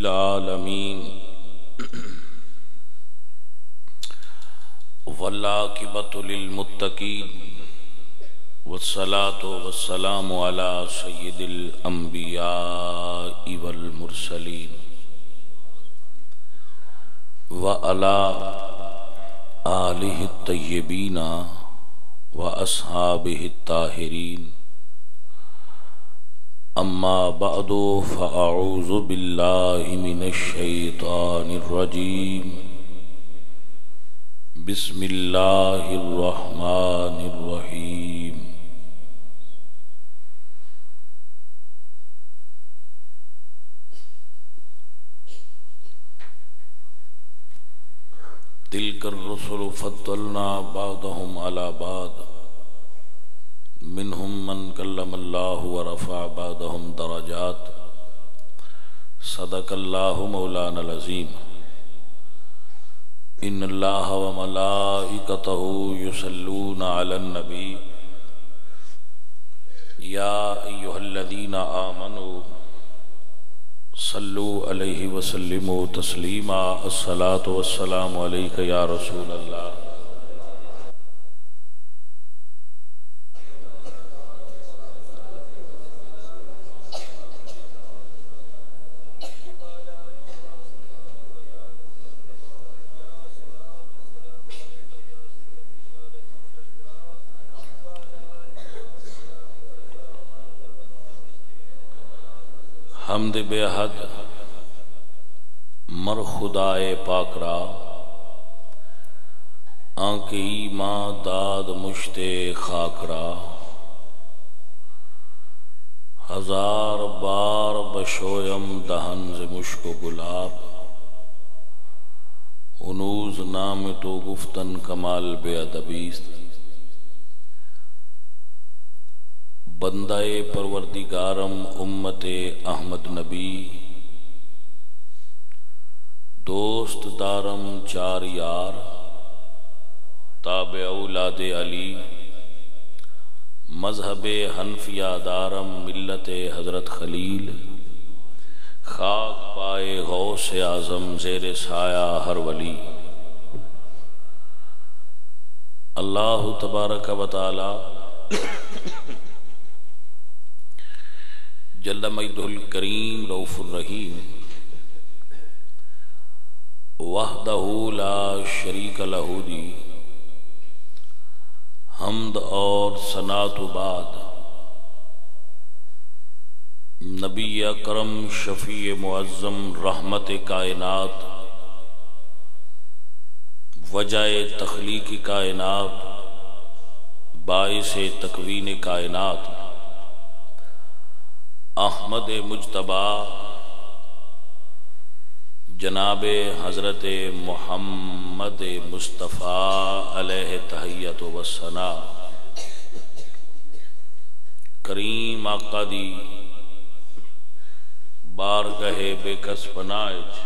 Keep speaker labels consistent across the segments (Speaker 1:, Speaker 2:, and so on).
Speaker 1: العالمین والعاقبۃ للمتقین والصلاة والسلام علی سید الانبیاء والمرسلین وعلی آلہ الطیبین واصحابہ الطاہرین اما بعد فاعوذ باللہ من الشیطان الرجیم بسم اللہ الرحمن الرحیم تلک الرسل فضلنا بعضهم على بعض منهم من کلم اللہ ورفع بعضهم درجات صدق اللہ مولانا العظیم ان اللہ وملائکتہ یصلون علی النبی یا ایہا الذین آمنوا صلو علیہ وسلموا تسلیما الصلاة والسلام علیک یا رسول اللہ حمد بے حد مر خدائے پاک را آنکھ ایماں داد مشتے خاک را ہزار بار بشویم دہن ز مشک و گلاب ہنوز نام تو گفتن کمال بے ادبیست بندہ پروردگارم امت احمد نبی دوست دارم چار یار تابع اولاد علی مذہب حنفیہ دارم ملت حضرت خلیل خاک پائے غوث اعظم زیر سایہ ہر ولی اللہ تبارک و تعالی جل مجدہ الکریم رؤوف الرحیم وحدہ لا شریک لہ دی حمد اور ثنا تو بعد نبی اکرم شفیع معظم رحمت کائنات وجہ تخلیق کائنات باعث تکوین کائنات احمد مجتبی جناب حضرت محمد مصطفیٰ علیہ تحیت و ثنا کریم آقا دی بارگاہ بے کس پناج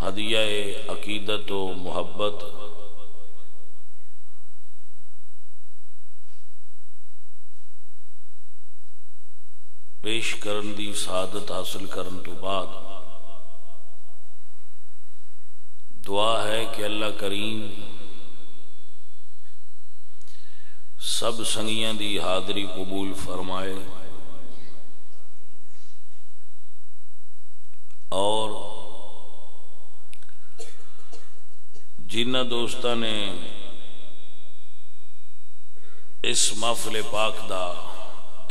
Speaker 1: ہدیہ عقیدت و محبت پیش کرن دی سعادت حاصل کرن تو بعد دعا ہے کہ اللہ کریم سب سنگیاں دی حاضری قبول فرمائے اور جنہ دوستاں نے اس محفل پاک دا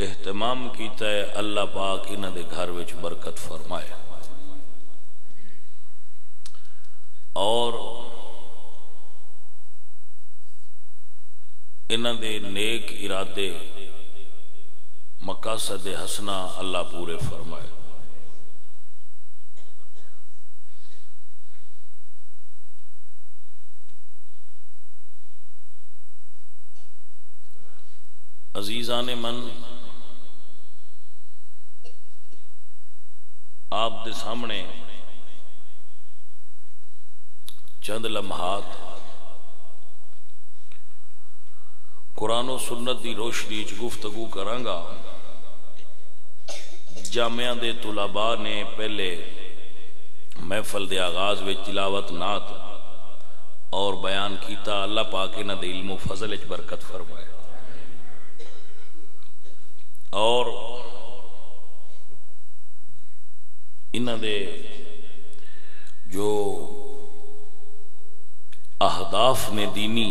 Speaker 1: اہتمام کیتا ہے اللہ پاک انہاں دے گھر وچ برکت فرمائے اور انہاں دے نیک ارادے مقاصد حسنہ اللہ پورے فرمائے عزیزان من آپ دے سامنے چند لمحات قرآن و سنت دی روشنی وچ گفتگو کرانگا جامعہ دے طلباء نے پہلے محفل دے آغاز وچ تلاوت نعت اور بیان کیتا، اللہ پاک انہاں دے علم و فضل وچ برکت فرمائے، اور انہاں دے جو اہداف نے دینی،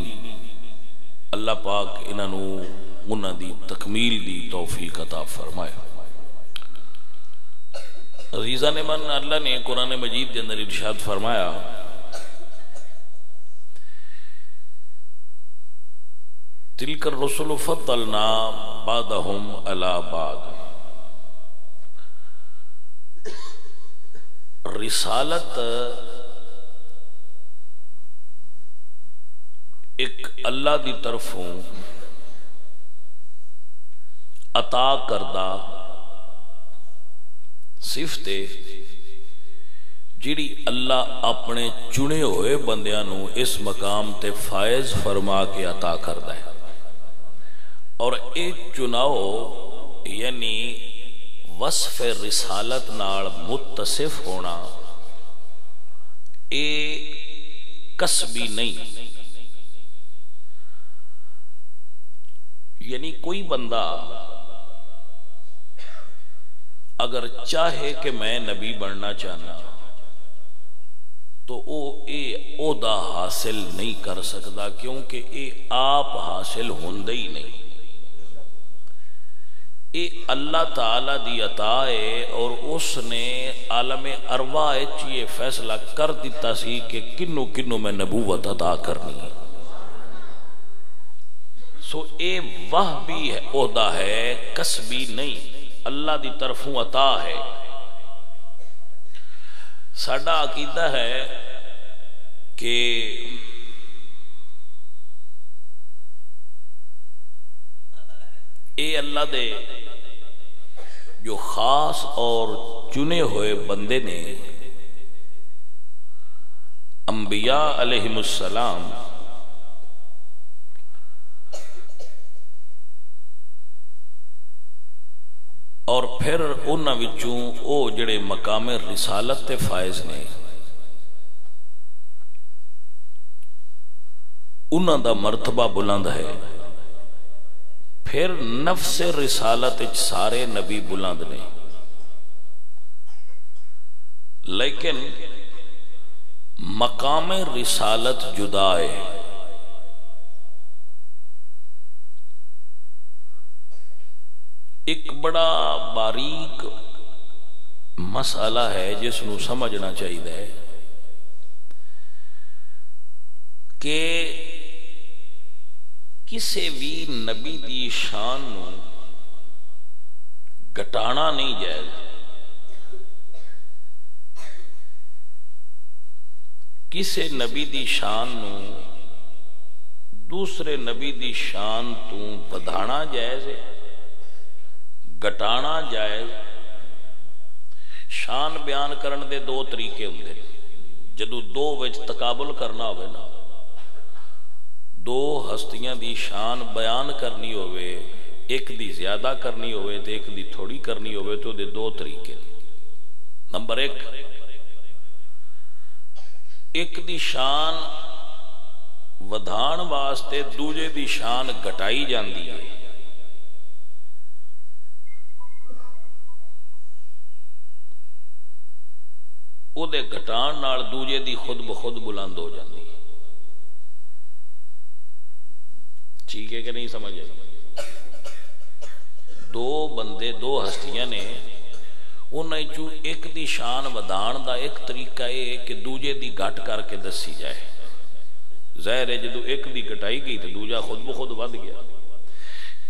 Speaker 1: اللہ پاک انہاں دی تکمیل دی توفیق عطا فرمائے۔ عزیزان من، اللہ نے قرآن مجید کے اندر ارشاد فرمایا تلک الرسل فضلنا بعضهم علی بعض۔ رسالت ایک اللہ دی طرفوں عطا کردہ صفت ہے جیڑی اللہ اپنے چنے ہوئے بندیاں نو اس مقام تے فائز فرما کے عطا کردہ ہے، اور ایک چناؤ یعنی وصف رسالت نال متصف ہونا اے کسبی نہیں، یعنی کوئی بندہ اگر چاہے کہ میں نبی بننا چاہنا تو او اے عہدہ حاصل نہیں کر سکتا، کیونکہ اے آپ حاصل ہوندے ہی نہیں، اے اللہ تعالی دی عطا ہے، اور اس نے عالم ارواح یہ فیصلہ کر دیتا سی کہ کنو کنو میں نبوت عطا کرنی ہے، سو اے وہ بھی عہدہ ہے کسبی نہیں، اللہ دی طرفوں عطا ہے۔ ساڈا عقیدہ ہے کہ اے اللہ دے جو خاص اور چنے ہوئے بندے نے انبیاء علیہم السلام، اور پھر انہاں وچوں او جڑے مقام رسالت تے فائز نے انہاں دا مرتبہ بلند ہے، پھر نفس رسالت وچ سارے نبی بلند نے، لیکن مقام رسالت جدا ہے۔ ایک بڑا باریک مسئلہ ہے جس نو سمجھنا چاہیے کہ کسی بھی نبی دی شان نو گھٹانا نہیں جائز، کسی نبی دی شان نو دوسرے نبی دی شان تو بدھانا جائز ہے، گھٹانا جائز۔ شان بیان کرن دے دو طریقے ہوندے، جدو دو وچ تقابل کرنا ہوئے نا، دو ہستیاں دی شان بیان کرنی ہوئے، ایک دی زیادہ کرنی ہوئے تے ایک دی تھوڑی کرنی ہوئے، تو دے دو طریقے۔ نمبر ایک دی شان ودھان واسطے دوجے دی شان گھٹائی جاندی ہے، او دے گھٹان نال دوجے دی خود بخود بلند ہو جاندی ہے۔ ٹھیک ہے کہ نہیں سمجھ آئی؟ دو بندے، دو ہستیاں نے، انہیں چو ایک دی شان ودان دا ایک طریقہ ہے کہ دوجے دی گھٹ کر کے دسی جائے، ظاہر ہے جدو ایک دی گھٹائی گئی تو دوجا خود بخود ود گیا۔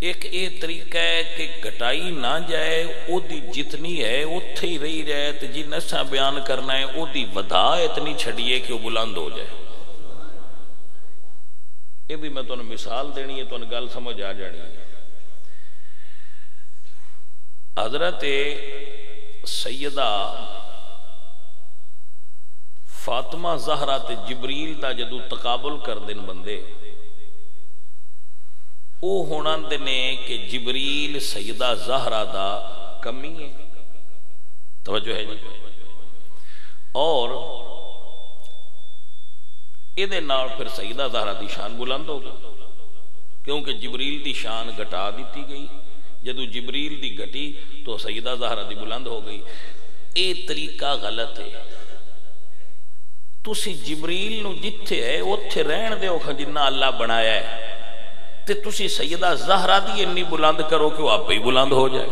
Speaker 1: ایک اے طریقہ ہے کہ گھٹائی نہ جائے، او دی جتنی ہے اتھے ہی رہی جائے، تو جی نسا بیان کرنا ہے او دی ودا اتنی چھڑیے کہ وہ بلند ہو جائے۔ یہ بھی میں تمہیں مثال دینی ہے، تمہیں گل سمجھ آ جانی ہے۔ حضرت سیدہ فاطمہ زہرا تے جبریل دا جدو تقابل کر دن بندے، او ہونا دنے کہ جبریل سیدہ زہرا دا کمی ہے توجہ ہے جی. اور یہ نال پھر سیدہ زہرا دی شان بلند ہو گئی کیونکہ جبریل دی شان گھٹا دیتی گئی. جدو جبریل دی گھٹی تو سیدہ زہرا دی بلند ہو گئی. اے طریقہ غلط ہے. تسی جبریل نو جتھے ہے اتھے رہن دیو جنہ اللہ بنایا ہے تے تسی سیدہ زہرا دی انی بلند کرو کہ وہ آپ ہی بلند ہو جائے.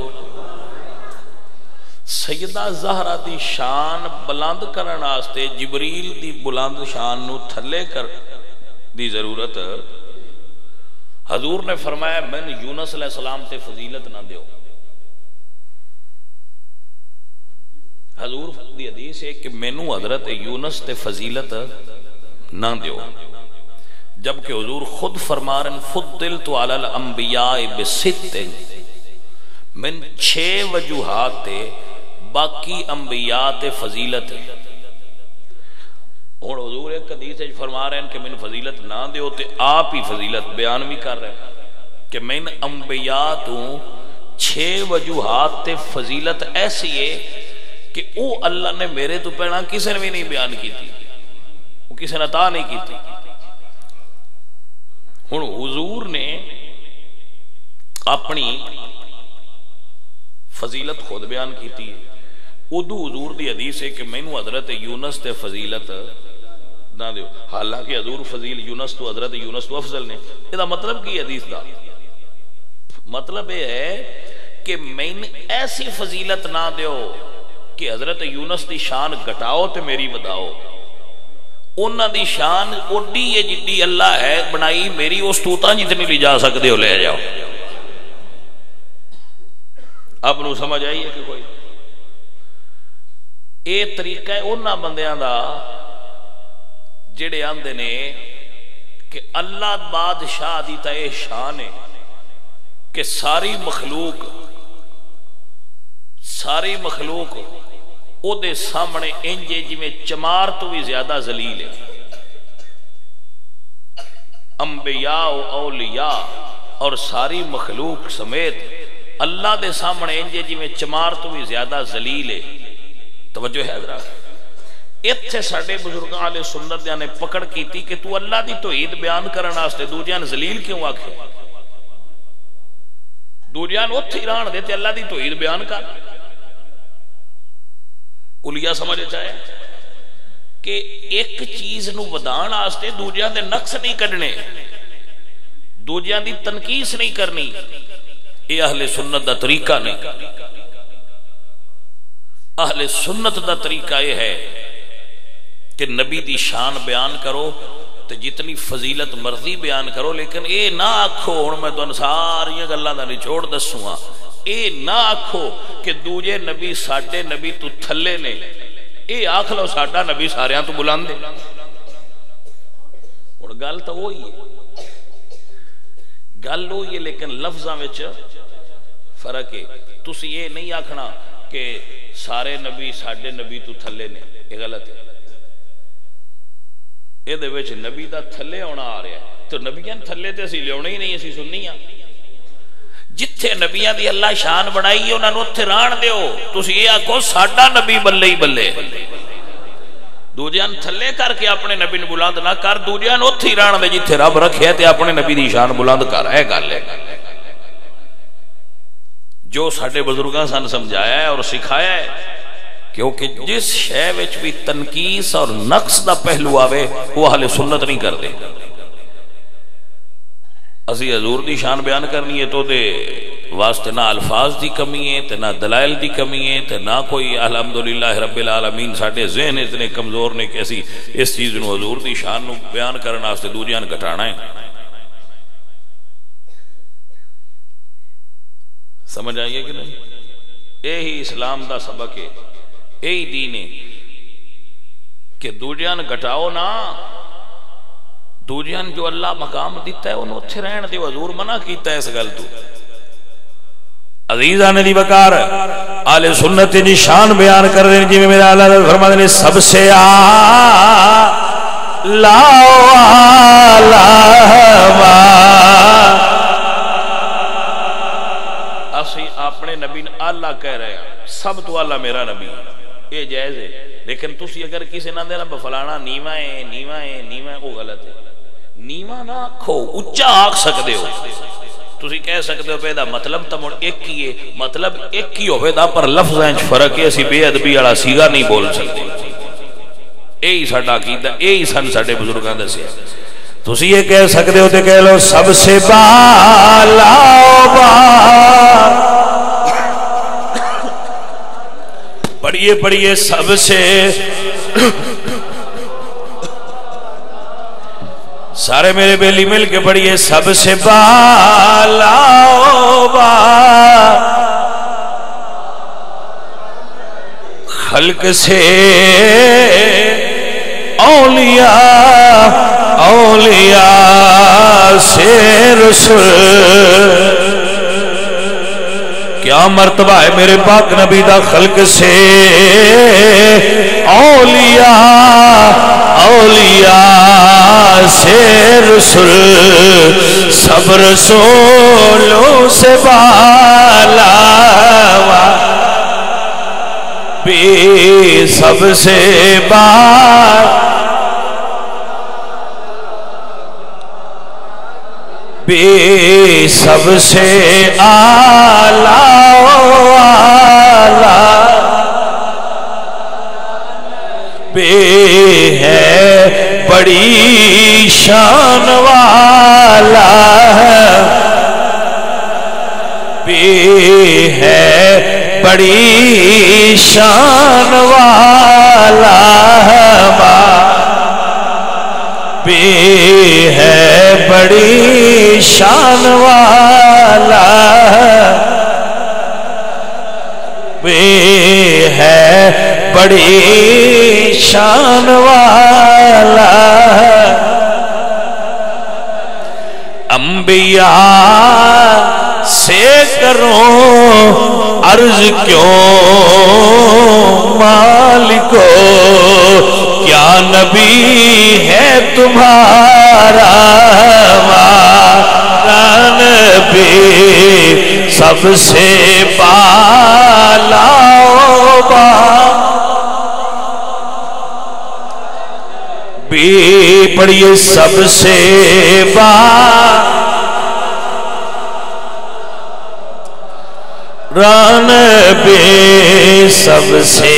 Speaker 1: سیدہ زہرا دی شان بلند کرن واسطے جبریل دی بلند شان نو تھلے کر دی ضرورت. حضور نے فرمایا میں نے یونس علیہ السلام تے فضیلت نہ دیو. حضور دی حدیث ہے کہ مینوں حضرت یونس تے فضیلت نہ دیو، جبکہ حضور خود فرما رہے فضلت علی الانبیاء بست، من 6 وجوہات تے باقی انبیاء تے فضیلت ہے. اور حضور ایک حدیث فرما رہے ہیں کہ من فضیلت نہ دیو تے آپ ہی فضیلت بیان بھی کر رہے ہیں کہ من انبیاء تو 6 وجوہات تے فضیلت ایسی ہے کہ او اللہ نے میرے تو پہنا کسی نے بھی نہیں بیان کی تھی، وہ کسی نے عطا نہیں کی تھی. ہن حضور نے اپنی فضیلت خود بیان کی تھی. ادو حضور دی حدیث ہے کہ مینوں حضرت یونس تے فضیلت نہ دیو، حالانکہ حضور فضیل یونس تو حضرت یونس تو افضل نے. یہ دا مطلب کی حدیث دا مطلب یہ ہے کہ میں ایسی فضیلت نہ دیو کہ حضرت یونس دی شان گھٹاؤ تے میری بداؤ. انہاں دی شان اوڈی ہے جدی اللہ ہے بنائی، میری اس توتا جتنی لے جا سکتے ہو لے جاؤ. اب نو سمجھ آئی ہے کہ کوئی اے طریقہ ہے انہاں بندیاں دا جڑے آندے نے کہ اللہ بادشاہ دی تے شان ہے کہ ساری مخلوق او دے سامنے انجے جی میں چمار تو بھی زیادہ ذلیل ہے. انبیاء و اولیاء اور ساری مخلوق سمیت اللہ دے سامنے انجے جی میں چمار تو بھی زیادہ ذلیل ہے. توجہ ہے ذرا. اتھے ساڈے بزرگاں علیہ سنت نے پکڑ کیتی کہ تو اللہ دی توحید بیان کرن واسطے دوجیاں ذلیل کیوں آکھے؟ دوجیاں اتھے رہن دے تے اللہ دی توحید بیان کر. کلیا سمجھ چاہے کہ ایک چیز نو ودان واسطے دوجیاں دے نقص نہیں کڈنے، دوجیاں دی تنقیس نہیں کرنی. یہ اہل سنت دا طریقہ نہیں. اہل سنت دا طریقہ یہ ہے کہ نبی دی شان بیان کرو تو جتنی فضیلت مرضی بیان کرو، لیکن اے نہ آکھو ہن میں تانوں ساری گلاں دا نچوڑ دسوں. اے نہ آکھو کہ دوجے نبی ساڈے نبی تو تھلے نے، اے آکھ لو ساڈا نبی ساریاں تو بلند ہے. ہن گل تو وہی ہے، گل وہی ہے، لیکن لفظاں وچ فرق ہے. تسی یہ نہیں آکھنا کہ سارے نبی ساڈے نبی تو تھلے نے، یہ غلط ہے. یہ دے وچ نبی دا تھلے ہونا آ رہا ہے تو نبیاں تھلے تے اسی لیاونا ہی نہیں، اسی سننی ہاں. جتھے نبیاں دی اللہ شان بنائی ہے انہاں نوں اوتھے رہن دیو. تسی یہ آکھو ساڈا نبی بلے ہی بلے، دوجیاں تھلے کر کے اپنے نبی نوں بلند نہ کر. دوجیاں اوتھے رہن دے جتھے رب رکھے تے اپنے نبی دی شان بلند کر. اے گل ہے جو ساڈے بزرگاں سن سمجھایا ہے اور سکھایا ہے. کیونکہ جس شے وچ بھی تنقیس اور نقص دا پہلو آوے وہ اہل سنت نہیں کرتے. اسی حضور دی شان بیان کرنی ہے تو دے واسطے نہ الفاظ دی کمی ہے تے نہ دلائل دی کمی ہے تے نہ کوئی الحمدللہ رب العالمین. ساڈے ذہن اتنے کمزور نے کہ اسی اس چیز نو حضور دی شان نو بیان کرن واسطے دوجیاں گھٹانا ہے. سمجھ آئیے کہ نہیں؟ یہی اسلام دا سبق ہے، یہی دین ہے کہ دوجیاں گھٹاؤ نہ. دوجیاں جو اللہ مقام دیتا ہے انہوں اتھے رہن دیو. حضور منع کیتا ہے اس گل تو. عزیزان دی وقار اہل سنت دی شان بیان کر رہے ہیں. جی میں میرا اللہ فرماتے ہیں سب سے اسی اپنے نبی نے اللہ کہہ رہے ہیں سب تو اللہ میرا نبی یہ جائز ہے، لیکن تسی اگر کسی نہ دینا فلانا نیواں ہے نیواں ہے نیواں ہے وہ غلط ہے. نیواں نہ آکھو، اچا آکھ سکتے ہو. تسی کہہ سکتے ہو پیدا مطلب تو مڑ ایک ہی ہے، مطلب ایک ہی ہوئے دا پر لفظ ہیں فرق ہے. اسی بے ادبی والا سیگا نہیں بول سکتے. یہی ساڈا عقیدہ، یہی سن ساڈے بزرگاں دسیا. تسی یہ کہہ سکتے ہو تے کہہ لو سب سے بالا پڑھیے پڑھیے سب سے سارے میرے بیلی مل کے پڑھیے سب سے بالا خلق سے اولیاء اولیاء سے رسول. کیا مرتبہ ہے میرے پاک نبی دا خلق سے اولیاء اولیاء سے رسول. سب رسولوں سے بالا بھی سب سے بالا بھی سب سے اعلیٰ بھی ہے بڑی شان والا بھی ہے بڑی شان والا بھی ہے بڑی شان والا بھی ہے بڑی شان والا. انبیاء سے کروں عرض کیوں مالکو کیا نبی ہے تمہارا نبی سب سے بالا بھی پڑھیے سب سے ران بے سب سے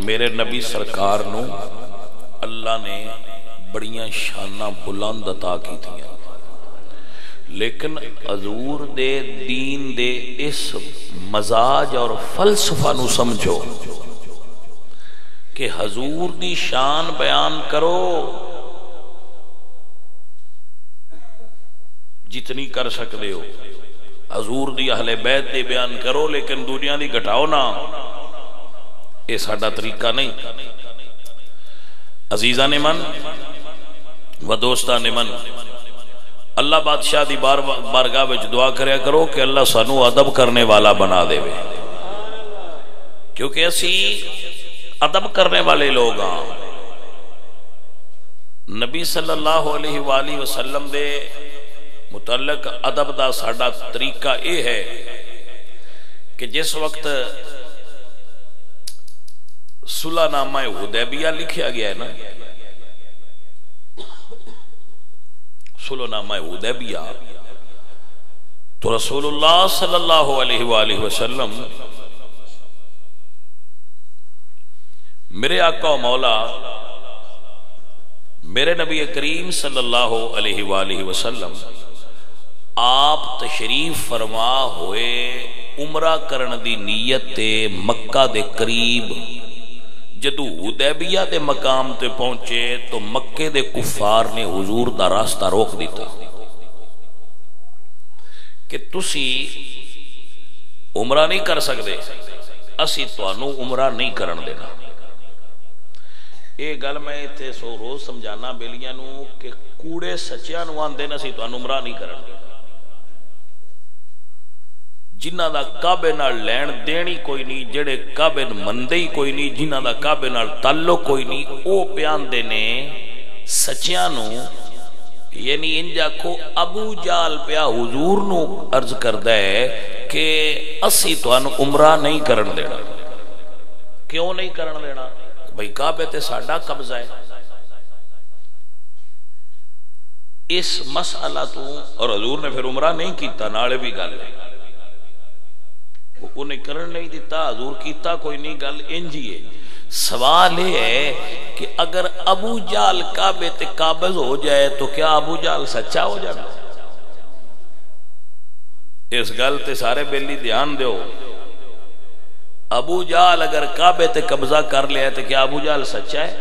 Speaker 1: میرے نبی سرکار نو اللہ نے بڑیاں شانہ بلند عطا کی تھی، لیکن حضور دے دین دے اس مزاج اور فلسفہ نو سمجھو کہ حضور دی شان بیان کرو جتنی کر سکتے ہو، حضور دی اہل بیت دی بیان کرو لیکن دنیا دی گھٹاؤ نہ. یہ ساڈا طریقہ نہیں. عزیزان من و دوستان من، اللہ بادشاہ دی بارگاہ وچ دعا کریا کرو کہ اللہ سانو ادب کرنے والا بنا دے، کیونکہ اسی ادب کرنے والے لوگ ہاں. نبی صلی اللہ علیہ وآلہ وسلم دے متعلق ادب دا ساڈا طریقہ یہ ہے کہ جس وقت صلح نامہ حدیبیہ لکھیا گیا ہے نا، صلح نامہ حدیبیہ، تو رسول اللہ صلی اللہ علیہ وآلہ وسلم میرے آقا و مولا میرے نبی کریم صلی اللہ علیہ وآلہ وسلم آپ تشریف فرما ہوئے عمرہ کرن دی نیت تے مکہ دے قریب جدو حدیبیہ دے مقام تے پہنچے تو مکے دے کفار نے حضور دا راستہ روک دیتا کہ تسی عمرہ نہیں کر سکتے، اسی توانو عمرہ نہیں کرن دینا. یہ گل میں اتنے سو روز سمجھانا بیلیاں نو کہ کوڑے سچیاں نو آن دینا سی توانو عمرہ نہیں کرن دینا. جنہ دا کعبے نال لین دینی کوئی نہیں، جڑے کعبے مندے ہی کوئی نہیں، جنہ دا کعبے نال تعلق کوئی نہیں، او پیان دینے سچیاں نو یعنی انجا کو ابو جال پیا حضور نو عرض کردا ہے کہ اسی توانو عمرہ نہیں کرن دینا. کیوں نہیں کرن دینا؟ بھئی کعبے تے ساڈا قبضہ ہے. اس مسئلہ تو اور حضور نے پھر عمرہ نہیں کیتا، نالے بھی گل ہے انہیں کرن نہیں دیتا، حضور کیتا کوئی نہیں، گل انجی ہے. سوال یہ ہے کہ اگر ابو جال کعبے تے قابض ہو جائے تو کیا ابو جال سچا ہو جائے؟ اس گل تے سارے بیلی دھیان دیو. ابو جال اگر کعبے تے قبضہ کر لیا تو کیا ابو جال سچا ہے؟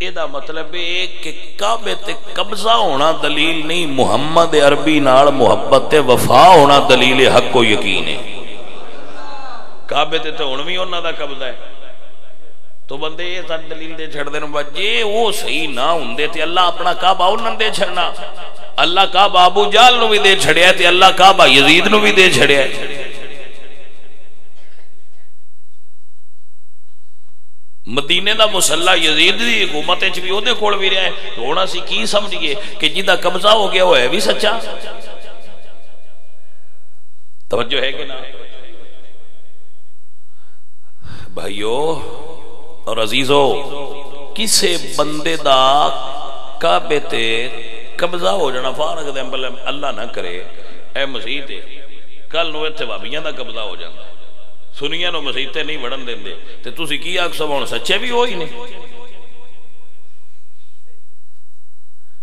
Speaker 1: یہ دا مطلب ہے کہ کعبے تے قبضہ ہونا دلیل نہیں، محمد عربی نال محبت تے وفا ہونا دلیل حق و یقین ہے. کعبے تے تو ہن وی انہاں دا قبضہ ہے تو بندے یہ ساری دلیل دے چھڑ دین. جے وہ صحیح نہ ہوندے تے اللہ اپنا کعبہ انہاں دے چھڑنا. اللہ کعبہ ابو جال نو بھی دے چھڑیا تے اللہ کعبہ یزید نو بھی دے چھڑیا. مدینے دا مسلح یزید دی حکومت وچ بھی اودے کول بھی رہیا ہے. تو ہن اسی کی سمجھیے کہ جدا قبضہ ہو گیا وہ ہے بھی سچا؟ توجہ ہے کہ نہ بھائیو اور عزیزو؟ کسے بندے دا کعبے تے قبضہ ہو جانا فارغ دے اللہ نہ کرے اے مسیح تے کل نو ایتھے بابیاں دا قبضہ ہو جانا، سنیاں نو مسیح تے نہیں وڑن دیندے تے تسی کی آکھ سو ہن سچے بھی ہوئی نہیں؟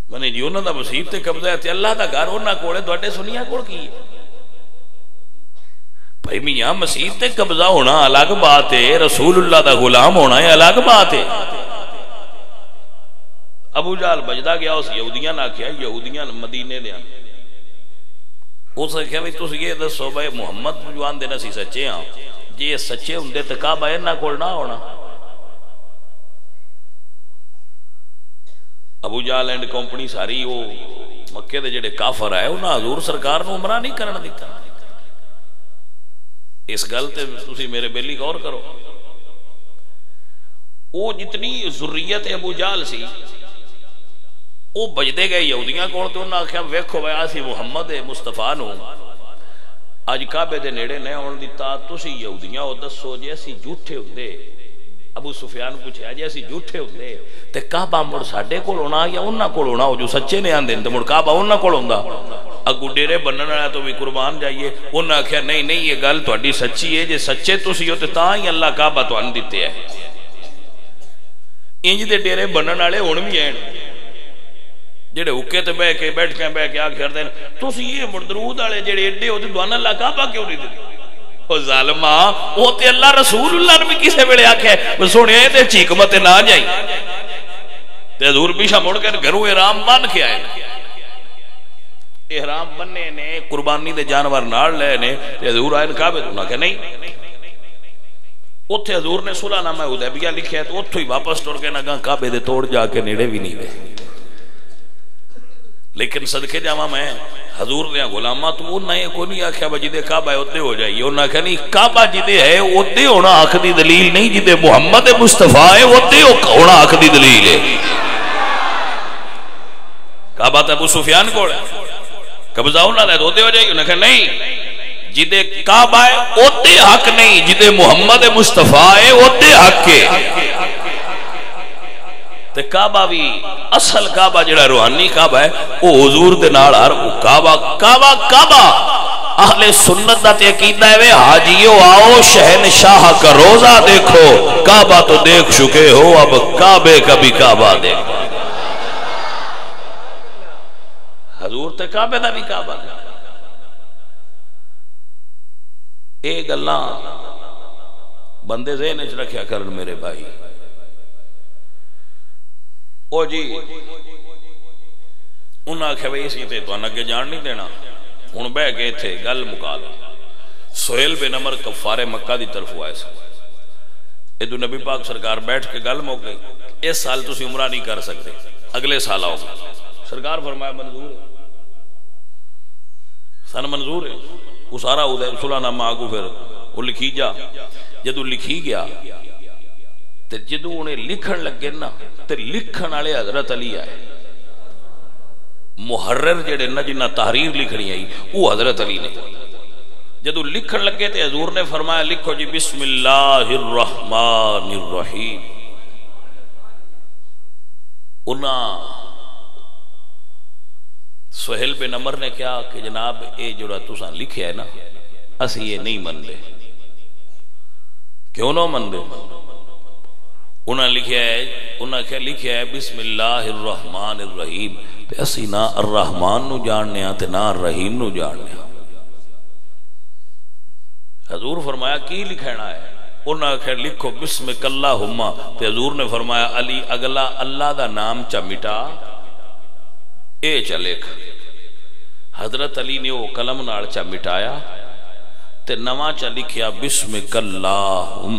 Speaker 1: منے جی انہاں دا مسیح تے قبضہ ہے تے اللہ دا گھر انہاں کولے تواڈے سنیاں کول کی ہے؟ بھائی میاں مسیح تے قبضہ ہونا الگ بات ہے، رسول اللہ دا غلام ہونا ہے الگ بات ہے. ابو جال بجدا گیا اس یہودیاں نہ کیا، یہودیاں مدینے دے اس نے کہا تُس یہ دسو بھائی محمد جوان دے نسی سچے ہاں، جی سچے ہوندے تے کعبہ انہاں کول نہ ہونا. ابو جال اینڈ کمپنی ساری وہ مکے دے جڑے کافر آئے انہاں حضور سرکار نو عمرہ نہیں کرن دیتا. اس گل تے تسی میرے بیلی غور کرو. وہ جتنی ذریت ابو جال سی وہ بجدے گئے یہودیاں کول تے انہاں آکھیا ویکھو بھائی اسی محمد مصطفیٰ نو اج کعبے دے نیڑے نہیں آن دیتا. تسی یہودیاں او دسو جے اسی جھوٹے ہوندے، ابو سفیان پوچھیا جے اسی جھوٹے ہوندے تے کعبہ مڑ ساڈے کول ہونا یا انہاں کول ہونا؟ جو سچے نے آندے تے مڑ کعبہ انہاں کول ہوندا. اگو ڈیرے بنن والا تو بھی قربان جائیے. انہاں آکھیا نہیں نہیں یہ گل تہاڈی سچی ہے، جے سچے تسی ہو تے تاں ہی اللہ کعبہ تانوں دتے ہے. انج دے ڈیرے بنن والے ہن بھی ہیں جڑے حکے تے بیٹھ کے آ کردے تسی یہ درود والے جڑے ایڈے او تے تانوں اللہ کعبہ کیوں نہیں دتے؟ او ظالما او تے اللہ رسول اللہ نے بھی کسے ویلے آکھیا ہے سونیا اے تے حکمت نہ جائی تے حضور پیچھے مڑ کے گھروں احرام بن کے آئے. احرام بننے نے قربانی دے جانور نال لے نے تے حضور آئے کعبے تو نہ کہ نہیں. اوتھے حضور نے صلح نامہ حدیبیہ لکھیا تو اوتھوں ہی واپس ٹر کے نہ گاں کعبے دے توڑ جا کے نیڑے بھی نہیں گئے. لیکن صدقے جاواں میں حضور دے غلاماں تو انہاں نے کوئی نہیں آکھیا بھئی جدے کعبہ ہے اوتے ہو جائیے. انہاں نے کہا نہیں کعبہ جدے ہے اوتے ہونا حق دی دلیل نہیں، جدے محمد مصطفیٰ ہے اوتے ہونا حق دی دلیل ہے. کعبہ تے ابو سفیان کول ہے قبضہ انہاں نے اوتے ہو جائیے. انہاں نے کہا نہیں جدے کعبہ ہے اوتے حق نہیں، جدے محمد مصطفیٰ ہے اوتے حق ہے. تے کعبہ بھی اصل کعبہ جڑا روحانی کعبہ ہے وہ حضور دے نال ہر کعبہ اہل سنت دا تے عقیدہ ہے حاجیو آؤ شہنشاہ کا روزہ دیکھو، کعبہ تو دیکھ چکے ہو اب کعبے کا بھی کعبہ دیکھو. حضور تے کعبے دا بھی کعبہ اے گلاں بندے ذہن وچ رکھیا کرن میرے بھائی. او جی انہاں آکھیا بھئی اسی تے تانوں اگے جان نہیں دینا. ہن بہ کے ایتھے گل مکا لو. سہیل بن عمر کفار مکہ دی طرف آئے سن. ادو نبی پاک سرکار بیٹھ کے گل مک گئی اس سال تسی عمرہ نہیں کر سکتے اگلے سال آؤ. سرکار فرمایا منظور ہے سن منظور ہے. وہ سارا صلح نامہ آگو پھر وہ لکھی جا. جدو لکھی گیا تے جدو انہیں لکھن لگے نا تے لکھن والے حضرت علی آئے، محرر جڑے نا جنہ تحریر لکھنی آئی وہ حضرت علی نے. جدو لکھن لگے تے حضور نے فرمایا لکھو جی بسم اللہ الرحمن الرحیم. انہاں سہیل بن عمر نے کہا کہ جناب اے جڑا تساں لکھیا ہے نا اسی یہ نہیں من دے. کیوں نہ من دے؟ انہاں لکھیا ہے بسم اللہ الرحمن الرحیم، تے اسی نہ الرحمن نو جاننے ہاں تے نہ الرحیم نو جاننے ہاں. حضور فرمایا کی لکھنا ہے؟ انہاں کہا لکھو بسمک اللہم، تے حضور نے فرمایا علی اگلا اللہ دا نام چا مٹا اے چا لکھ. حضرت علی نے وہ قلم نال چا مٹایا تے نواں چا لکھیا بسمک اللہم.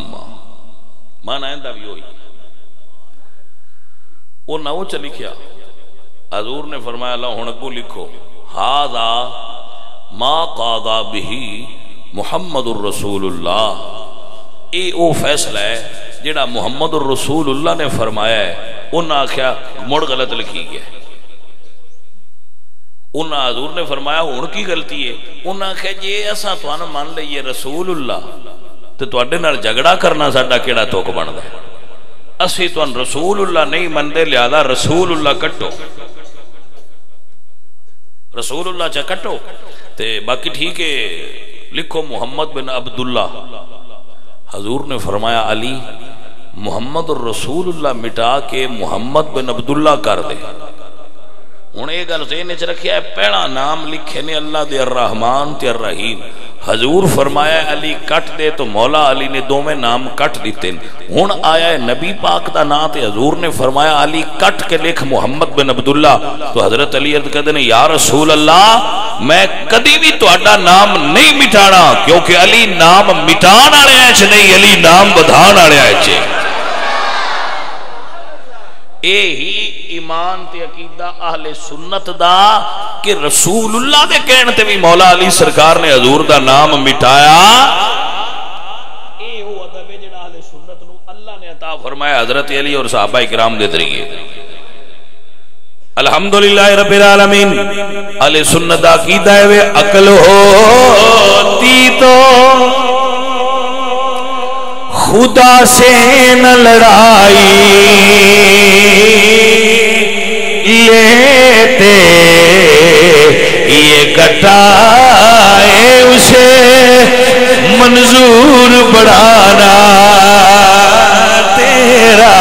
Speaker 1: مانا ہے بھی ہوئی وہ نو چا لکھیا. حضور نے فرمایا اللہ ہن کو لکھو ھذا ما قاضا بہ محمد الرسول اللہ. اے او فیصلہ ہے جڑا محمد الرسول اللہ نے فرمایا ہے. انہاں آخیا مڑ غلط لکھی گیا. انہاں حضور نے فرمایا ہن کی غلطی ہے؟ انہاں آخیا جی اساں تانوں مان لئیے رسول اللہ تے تواڈے نال جھگڑا کرنا ساڈا کیڑا توک بندا ہے؟ اسی تان رسول اللہ نہیں مندے لہذا رسول اللہ کٹو، رسول اللہ چا کٹو تے باقی ٹھیک ہے لکھو محمد بن عبداللہ. حضور نے فرمایا علی محمد الرسول اللہ مٹا کے محمد بن عبداللہ کر دے. ہوں یہ گل ذہن چ رکھیا ہے پہلا نام لکھے نے اللہ دے الرحمن تے الرحیم. حضور فرمایا علی کٹ دے تو مولا علی نے دوویں نام کٹ دیتے. ہن آیا ہے نبی پاک دا نام تے حضور نے فرمایا علی کٹ کے لکھ محمد بن عبداللہ. تو حضرت علی عرض کہتے ہیں یا رسول اللہ میں کدی بھی تہاڈا نام نہیں مٹانا، کیونکہ علی نام مٹان والے وچ نہیں، علی نام بدھان والے وچ. اے ہی ایمان تے عقیدہ اہل سنت دا کہ رسول اللہ دے کہن تے بھی مولا علی سرکار نے حضور دا نام مٹایا. اے او ادب جڑا اہل سنت نو اللہ نے عطا فرمایا حضرت علی اور صحابہ کرام دے ذریعے. الحمدللہ رب العالمین. اہل سنت دا عقیدہ ہے عقل ہوتی تو خدا سے نہ لڑائی لیتے، یہ گٹائے اسے منظور بڑھانا تیرا،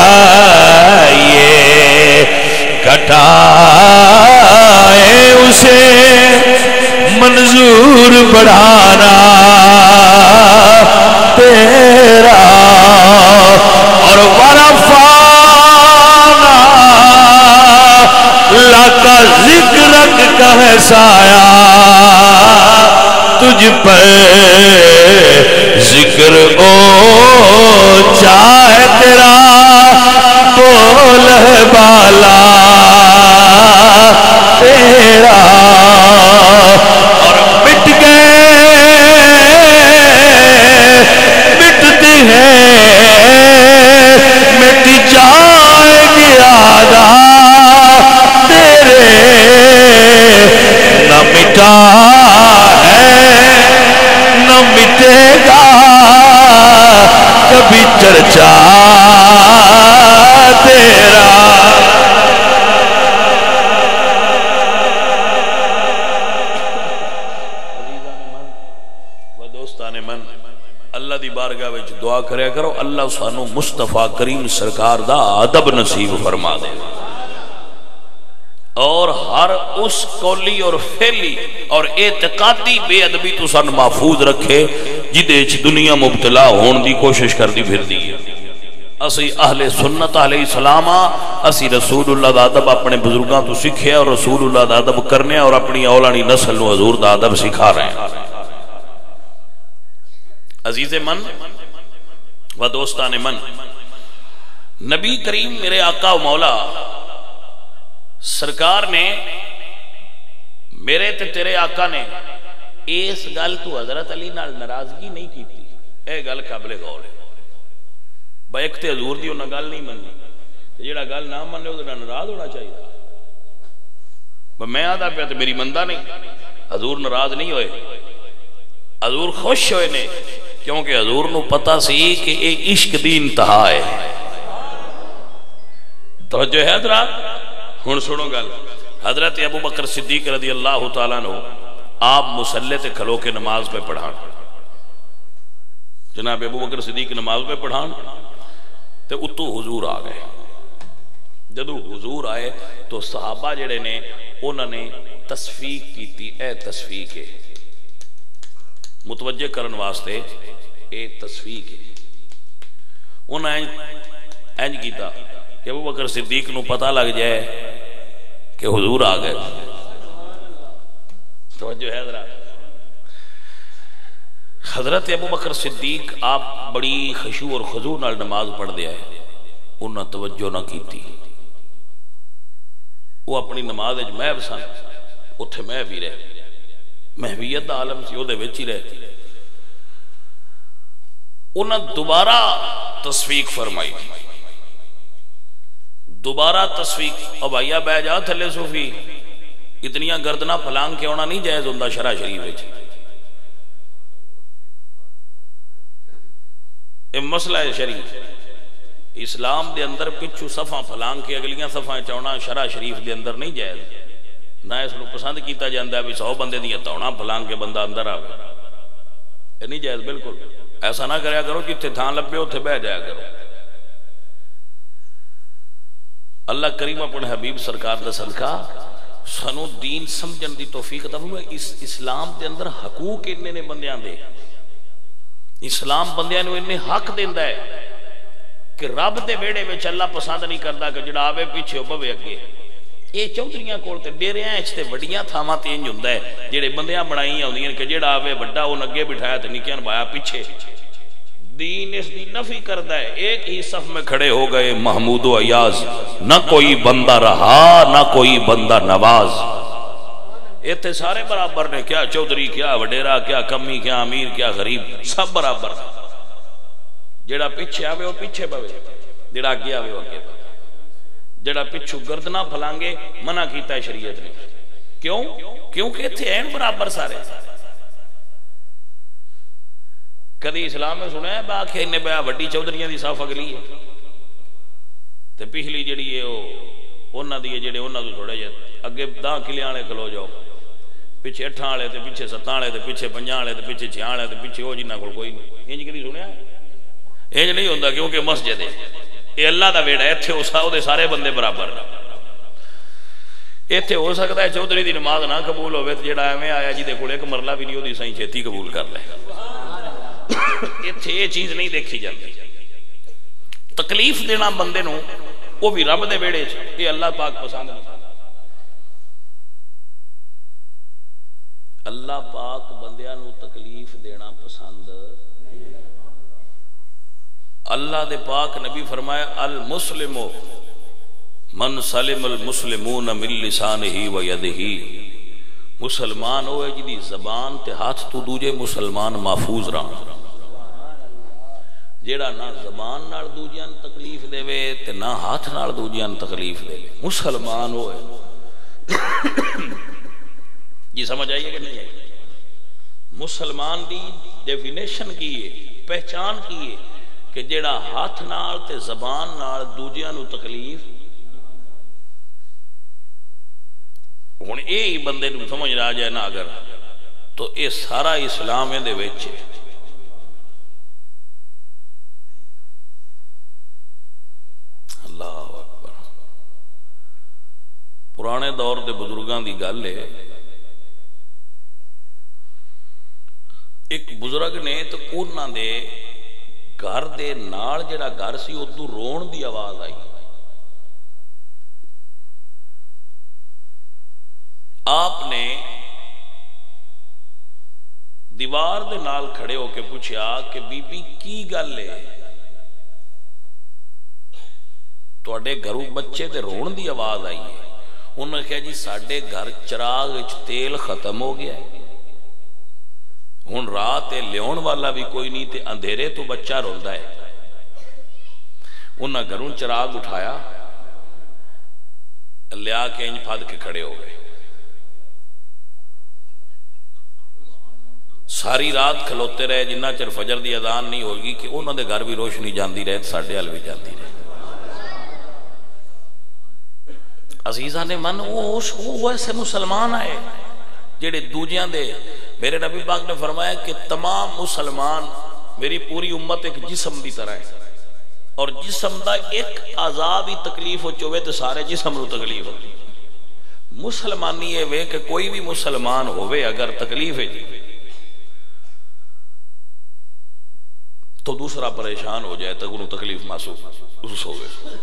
Speaker 1: یہ گٹائے اسے منظور بڑھانا تیرا. اور ورفعنا لک ذکرک کا ہے سایہ تجھ پر ذکر اونچا ہے تیرا بول ہے بالا تیرا. اور مٹ گئے مٹتے ہیں مٹ جائے گی آدھا تیرے، نہ مٹا ہے نہ مٹے گا کبھی چرچا تیرا. اللہ دی بارگاہ وچ دعا کریا کرو اللہ سانو مصطفیٰ کریم سرکار دا ادب نصیب فرما دے، اور ہر اس قولی اور فعلی اور اعتقادی بے ادبی تو سن محفوظ رکھے جدے چ دنیا مبتلا ہون دی کوشش کردی پھر دی. اسی اہل سنت علیہ السلام اسی رسول اللہ دا ادب اپنے بزرگاں تو سیکھے اور رسول اللہ دا ادب کرنے اور اپنی اولانی نسل نو حضور دا ادب سکھا رہے ہیں. عزیز من و دوستان من، نبی کریم میرے آقا و مولا سرکار نے میرے تے تیرے آقا نے اس گل تو حضرت علی نال ناراضگی نہیں کی. اے گل قابل غور ہے. بھائی ایک تے حضور دی انہاں گل نہیں مننی تے جڑا گل نہ مننے وہ ناراض ہونا چاہیے. میں آدھا پیا تو میری مندا نہیں. حضور ناراض نہیں ہوئے, حضور خوش ہوئے نے, کیونکہ حضور نو پتا سی کہ اے عشق دی انتہا ہے. توجہ ہے حضرات؟ ہن سنو گل. حضرت ابو بکر صدیق رضی اللہ تعالیٰ عنہ آپ مصلی تے کھلو کے نماز پہ پڑھان. جناب ابو بکر صدیق نماز پہ پڑھان تے اتو حضور آ گئے. جدو حضور آئے تو صحابہ جڑے نے انہوں نے تصفیق کی. اے تصفیق ہے, متوجہ کرن واسطے اے تصفیق ہے. انہوں نے اینج کیتا کہ ابو بکر صدیق نو پتہ لگ جائے کہ حضور آ گئے. توجہ ہے حضرات؟ حضرت ابو بکر صدیق آپ بڑی خشوع اور خضوع نال نماز پڑھ دیا ہے. انہاں توجہ نہ کیتی. وہ اپنی نماز وچ محو سن, اتھے محو ہی رہے, محویت دا عالم سی, اودے وچ ہی رہے. انہاں دوبارہ تصفیق فرمائی. دوبارہ تصفیق. اب بھائیا بہ جا تھلے صوفی, اتنیاں گردنہ پھلانگ کے ہونا نہیں جائز ہوندا شرع شریف وچ. یہ مسئلہ ہے شریف. اسلام دے اندر پچھو صفحہ پھلانگ کے اگلیاں صفحہ چونا شرع شریف دے اندر نہیں جائز. نہ اس کو پسند کیتا جاندہ ہے بھی 100 بندے دیا تونا پھلانگ کے بندہ اندر آگے. یہ نہیں جائز بالکل. ایسا نہ کریا کرو جتھے تھان لبے اتھے بہ جایا کرو. اللہ کریم اپنے حبیب سرکار دا صدقہ سنو دین سمجھن دی توفیق عطا فرمائے. اسلام دے اندر حقوق اننے نے بندیاں دے. اسلام بندیاں نو اننے حق دیندا ہے کہ رب دے ویڑے وچ اللہ پسند نہیں کردا کہ جڑا آوے پیچھے بوے اگے. یہ چودھریاں کول تے ڈیریاں وچ تے وڈیاں تھاواں تے انج ہوندا ہے جڑے بندیاں بنائیاں ہوندیاں کہ جڑا آوے بڑا اون اگے بٹھایا تے نکیاں بایا پیچھے. دین اس دی نفی کردا ہے. ایک ہی صف میں کھڑے ہو گئے محمود و ایاز, نہ کوئی بندہ رہا نہ کوئی بندہ نواز. ایتھے سارے برابر نے, کیا چودھری کیا وڈیرا کیا کمی کیا امیر کیا غریب, سب برابر. جڑا پیچھے آوے وہ پیچھے پوے, جڑا اگے آوے وہ اگے پوے. جڑا پچھو گردنا پھلانگے منع کیتا ہے شریعت نے. کیوں؟ کیونکہ ایتھے ہیں برابر سارے. کدی اسلام میں سنا ہے باقی انہیں بیا وڈی چودھریاں دی صاف اگلی ہے تے پچھلی جڑی ہے انہاں دی جڑے انہاں تو تھوڑے جے اگے 10 کلے والے کھلو جاؤ, پیچھے 8 والے تے پیچھے 7 والے تے پیچھے 5 والے تے پیچھے 6 والے تے پیچھے وہ جنہاں کول کوئی نہیں. انج کدی سنیا ہے؟ انج نہیں ہوندا کیونکہ مسجد ہے, یہ اللہ دا ویڑا ہے. ایتھے او دے سارے بندے برابر. ایتھے ہو سکتا ہے چودھری دی نماز نہ قبول ہوے تے جڑا ایویں آیا جی دے کول ایک مرلہ بھی نہیں اودی سائیں چھتی قبول کر لے. ایتھے یہ چیز نہیں دیکھی جاتی. تکلیف دینا بندے نو وہ بھی رب دے ویڑے چ, یہ اللہ پاک پسند نہیں. اللہ پاک بندیاں نو تکلیف دینا پسند. اللہ دے پاک نبی فرمایا المسلم من سلم المسلمون من لسانہ و یدہ. مسلمان ہوئے جی دی زبان تے ہاتھ تو دوجے مسلمان محفوظ رہا. جیڑا نہ زبان نال دوجیاں تکلیف دے وے تے نہ ہاتھ نال دوجیاں تکلیف دے وے, مسلمان ہوئے. یہ سمجھ آئیے کہ نہیں آئیے؟ مسلمان دی ڈیفینیشن کی ہے, پہچان کی ہے کہ جیڑا ہاتھ نال تے زبان نال دوجیاں نو تکلیف. ہن اے ہی بندے نو سمجھ آ جائے نا اگر تو اے سارا اسلام دے وچ ہے. اللہ اکبر. پرانے دور دے بزرگاں دی گل ہے, ایک بزرگ نے تو انہاں دے گھر دے نال جڑا گھر سی ادو رون دی آواز آئی. آپ نے دیوار دے نال کھڑے ہو کے پوچھا کہ بی بی کی گل ہے, تواڈے گھروں بچے تے رون دی آواز آئی ہے. انہوں نے کہا جی ساڈے گھر چراغ وچ تیل ختم ہو گیا ہے, ہن رات لیاون والا بھی کوئی نہیں تے اندھیرے تو بچہ روندا ہے. انہاں گھروں چراغ اٹھایا لیا کے انج پھد کے کھڑے ہو گئے. ساری رات کھلوتے رہے جنہ چر فجر دی اذان نہیں ہوگی کہ انہوں دے گھر بھی روشنی جاندی رہے ساڈے ہل بھی جاندی رہے. عزیزاں نے من وہ ایسے مسلمان آئے جڑے دوجیاں دے. میرے نبی پاک نے فرمایا کہ تمام مسلمان میری پوری امت ایک جسم دی طرح ہے اور جسم دا ایک اعضاء بھی تکلیف ہو چوے تو سارے جسم نو تکلیف ہوتی. مسلمانی یہ وے کہ کوئی بھی مسلمان ہوئے اگر تکلیف ہے تو دوسرا پریشان ہو جائے تو انہوں تکلیف محسوس ہو گئے.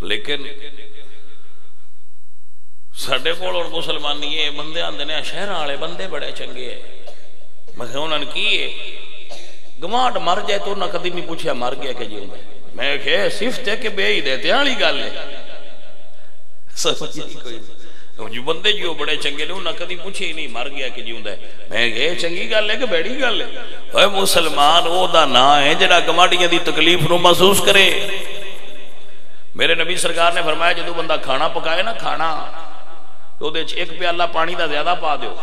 Speaker 1: لیکن ساڈے کول اور مسلمانی یہ بندے آندے نے شہر والے بندے بڑے چنگے ہیں. میں کہ انہوں نے کی ہے گماٹ مر جائے تو انہوں نے کدی نہیں پوچھا مر گیا کہ جیوں. میں کہ صفت ہے کہ بے ہی دیتے ہیں والی گل ہے. جو بندے جو بڑے چنگے نے انہوں نے کدی پوچھے ہی نہیں مر گیا کہ جیوں. میں کہ چنگی گل ہے کہ بیڑی گل ہے. اے مسلمان او دا نا ہے جڑا گماڑیاں دی تکلیف نو محسوس کرے. میرے نبی سرکار نے فرمایا جدو بندہ کھانا پکائے نا کھانا تو دے ایک پیالہ پانی دا زیادہ پا دیو.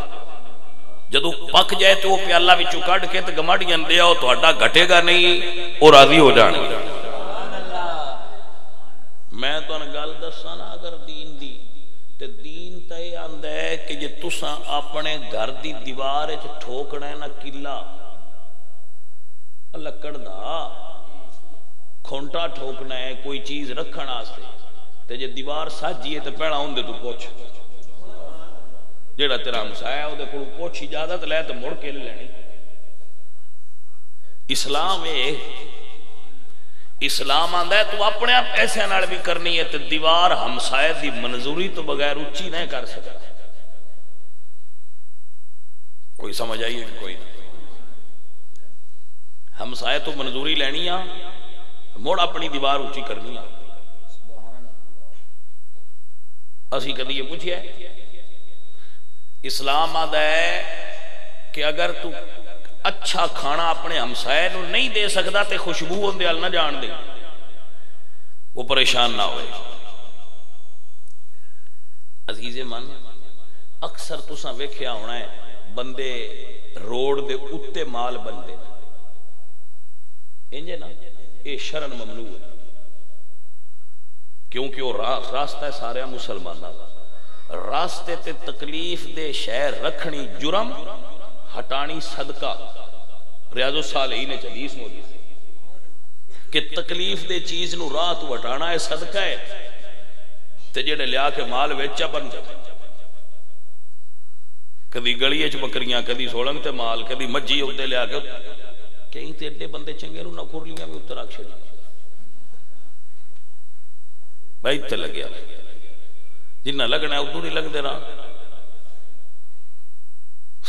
Speaker 1: جدو پک جائے تو وہ پیالہ بھی چکڑ کے تو گماڑیاں دے آؤ تو اڈا گھٹے گا نہیں اور راضی ہو جانے. میں تو ان گل دسا نا اگر دین دی تے دین تے آندا ہے کہ جے تساں اپنے گھر دی دیوار وچ ٹھوکنا ہے نا کلا لکڑ دا کھونٹا ٹھوکنا ہے کوئی چیز رکھن واسطے تے جے دیوار ساجی ہے تے پہلا ہوندے تو پوچھ جیڑا تیرا ہمسایا او دے کول پوچھ اجازت لے تے مڑ کے لینی. اسلام ہے اسلام آندا ہے تو اپنے پیسے نال بھی کرنی ہے تے دیوار ہمسائے دی منظوری تو بغیر اونچی نہیں کر سکتا. کوئی سمجھ آئی ہے کہ کوئی ہمسائے تو منظوری لینی آ مڑ اپنی دیوار اونچی کرنی آ. اسی کدی یہ پوچھیا ہے اسلام آدھا ہے کہ اگر تو اچھا کھانا اپنے ہمسائے نو نہیں دے سکتا تے خوشبو ہوندے ال نہ جان دے وہ پریشان نہ ہوئے. عزیز من اکثر تساں ویکھیا ہونا ہے بندے روڈ دے اتے مال بندے انجے نا یہ شرن ممنوع ہے کیونکہ وہ راستہ ہے سارے مسلمانوں کا. راستے تے تکلیف دے شہر رکھنی جرم ہٹانی صدقہ. ریاض الصالحین نے حدیث موجود ہے کہ تکلیف دے چیز نو راہ تو ہٹانا ہے صدقہ ہے تے جڑے لیا کے مال ویچا بن جائے. کدی گلی وچ بکریاں کدی سولنگ تے مال کدی مجھی اوتے لیا کے کئی تے ایڈے بندے چنگے نو نہ کھرلیاں بھی اوتے رکھ چھڈی بھائی تے لگیا جنہ لگنا ہے ادھر نہیں لگ دے رہا.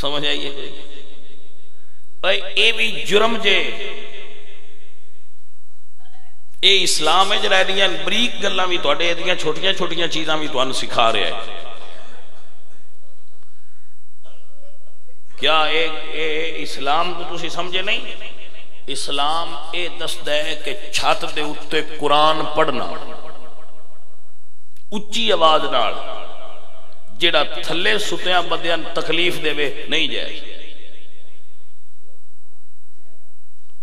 Speaker 1: سمجھ آئیے بھائی اے بھی جرم جے اے اسلام ہے جرائے دیاں بریک گلاں بھی تواڈے دیاں چھوٹیاں چھوٹیاں چیزاں بھی تانوں سکھا رہا ہے. کیا اے اسلام کو تسی سمجھے نہیں؟ اسلام اے دسدا ہے کہ چھت دے اوتے قرآن پڑھنا اچھی آواز نال جیڑا تھلے ستیاں بندیاں تکلیف دے وے نہیں جائے.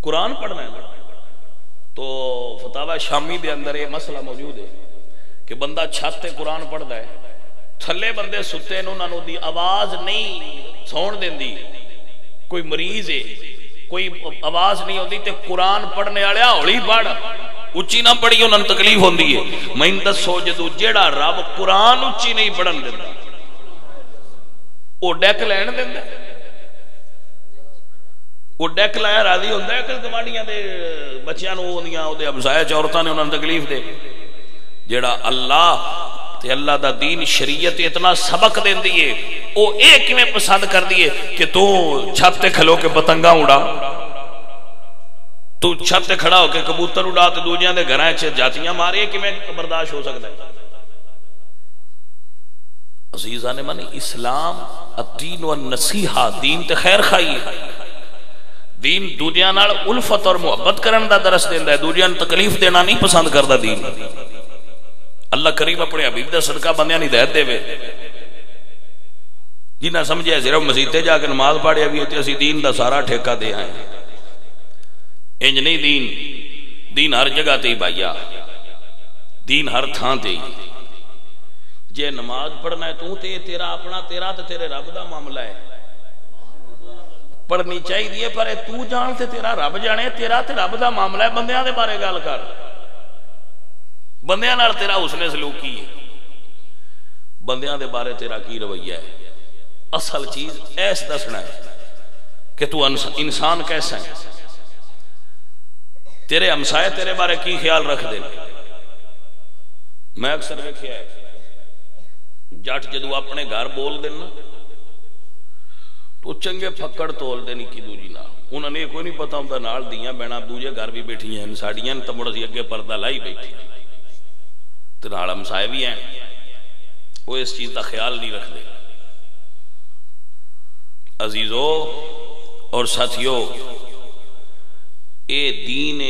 Speaker 1: قرآن پڑھنا ہے تو فتاوی شامی دے اندر یہ مسئلہ موجود ہے کہ بندہ چھت تے قرآن پڑھدا ہے تھلے بندے ستے نے انہاں نوں دی آواز نہیں سون دیندی کوئی مریض ہے کوئی آواز نہیں ہوندی تے قرآن پڑھنے والے ہولی پڑھ اچھی نہ پڑھی انہوں نے تکلیف ہوندی ہے. میں دسو جدو جیڑا رب قرآن اچھی نہیں پڑھن دیندا وہ ڈیک لین دیندا وہ ڈیک لایا راضی ہوندا ہے کہ گواڈیاں دے بچیاں نو ہوندیاں او دے ہمسایہ عورتاں نے انہاں نوں تکلیف دے. جیڑا اللہ تے اللہ دا دین شریعت اتنا سبق دیندی ہے او اے کیویں پسند کردی ہے کہ تو چھت تے کھلو کے پتنگاں اڑا تو چھت تے کھڑا ہو کے کبوتر اڑا تے دوجیاں دے گھراں وچ جاتیاں مارے کیویں برداشت ہو سکدا ہے؟ عزیزان من اسلام الدین والنصیحہ دین تے خیر خائی ہے. دین دوجیاں نال الفت اور محبت کرن دا درس دیندا ہے، دوجیاں نوں تکلیف دینا نہیں پسند کردا دین۔ اللہ کریم اپنے حبیب دا صدقہ بندیاں نوں ہدایت دے، جنہیں سمجھے صرف مسجد جا کے نماز پڑھیا بھی ہوتی اسی دین دا سارا ٹھیکہ دے آئے، انج نہیں۔ دین ہر جگہ تے ہی بھائیا، دین ہر تھان تے ہی۔ جے نماز پڑھنا ہے تو تے تیرا اپنا، تیرا تے تیرے رب دا معاملہ ہے، پڑھنی چاہیے، پر تو جان تے تیرا رب جانے، تیرا تے رب دا معاملہ ہے۔ بندیاں دے بارے گل کر، بندیاں نال تیرا حسن سلوکی ہے، بندیاں دے بارے تیرا کی رویہ ہے۔ اصل چیز ایس دسنا ہے کہ تو انسان کیسا ہے، تیرے ہمسائے تیرے بارے کی خیال رکھ دے۔ میں اکثر ویکھیا ہے جٹ جدو اپنے گھر بول دینا تو چنگے پھکڑ تول دینی کی دوجی نہ، انہوں نے کوئی نہیں پتا ہوں نال دیاں بہنا دوجے گھر بھی بیٹھی ہیں، ساڑیاں تو مڑ اسی اگے پردہ لائی بیٹھی تو نال ہمسائے بھی ہیں، وہ اس چیز کا خیال نہیں رکھ دے۔ عزیزو اور ساتھیو، اے دین